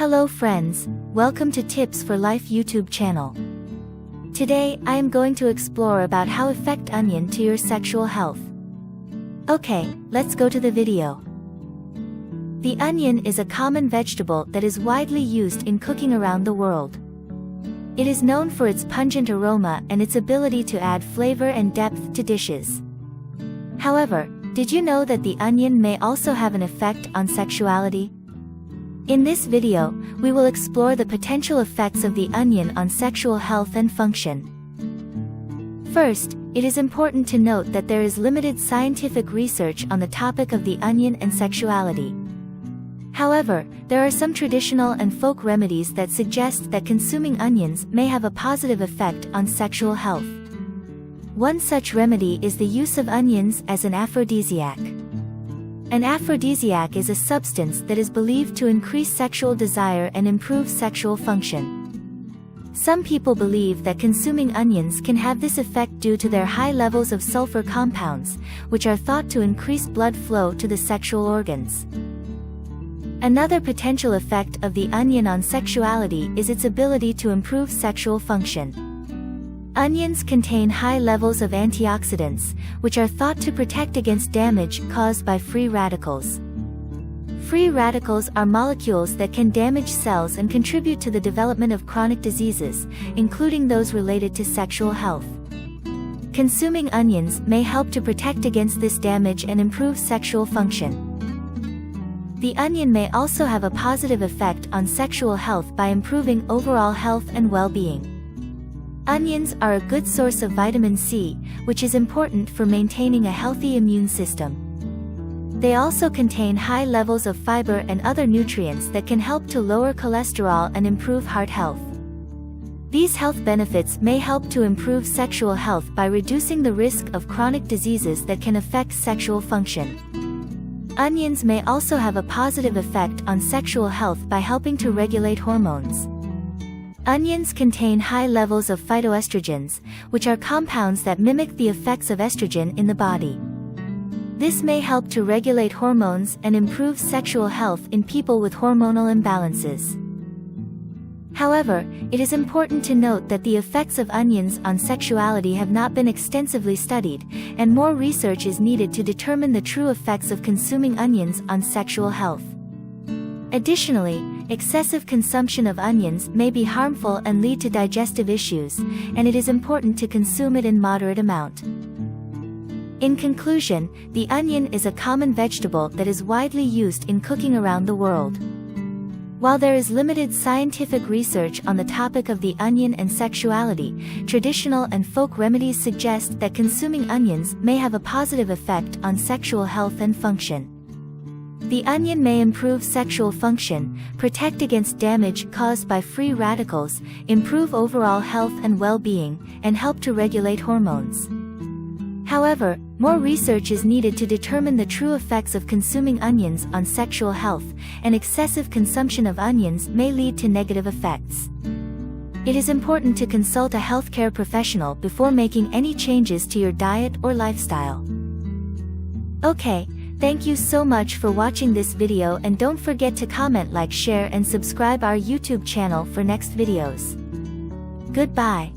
Hello friends, welcome to Tips for Life YouTube channel. Today, I am going to explore about how affect onion to your sexual health. Okay, let's go to the video. The onion is a common vegetable that is widely used in cooking around the world. It is known for its pungent aroma and its ability to add flavor and depth to dishes. However, did you know that the onion may also have an effect on sexuality? In this video, we will explore the potential effects of the onion on sexual health and function. First, it is important to note that there is limited scientific research on the topic of the onion and sexuality. However, there are some traditional and folk remedies that suggest that consuming onions may have a positive effect on sexual health. One such remedy is the use of onions as an aphrodisiac. An aphrodisiac is a substance that is believed to increase sexual desire and improve sexual function. Some people believe that consuming onions can have this effect due to their high levels of sulfur compounds, which are thought to increase blood flow to the sexual organs. Another potential effect of the onion on sexuality is its ability to improve sexual function. Onions contain high levels of antioxidants, which are thought to protect against damage caused by free radicals. Free radicals are molecules that can damage cells and contribute to the development of chronic diseases, including those related to sexual health. Consuming onions may help to protect against this damage and improve sexual function. The onion may also have a positive effect on sexual health by improving overall health and well-being. Onions are a good source of vitamin C, which is important for maintaining a healthy immune system. They also contain high levels of fiber and other nutrients that can help to lower cholesterol and improve heart health. These health benefits may help to improve sexual health by reducing the risk of chronic diseases that can affect sexual function. Onions may also have a positive effect on sexual health by helping to regulate hormones. Onions contain high levels of phytoestrogens, which are compounds that mimic the effects of estrogen in the body. This may help to regulate hormones and improve sexual health in people with hormonal imbalances. However, it is important to note that the effects of onions on sexuality have not been extensively studied, and more research is needed to determine the true effects of consuming onions on sexual health. Additionally, excessive consumption of onions may be harmful and lead to digestive issues, and it is important to consume it in moderate amount. In conclusion, the onion is a common vegetable that is widely used in cooking around the world. While there is limited scientific research on the topic of the onion and sexuality, traditional and folk remedies suggest that consuming onions may have a positive effect on sexual health and function. The onion may improve sexual function, protect against damage caused by free radicals, improve overall health and well-being, and help to regulate hormones. However, more research is needed to determine the true effects of consuming onions on sexual health, and excessive consumption of onions may lead to negative effects. It is important to consult a healthcare professional before making any changes to your diet or lifestyle. Okay. Thank you so much for watching this video, and don't forget to comment, like, share and subscribe our YouTube channel for next videos. Goodbye.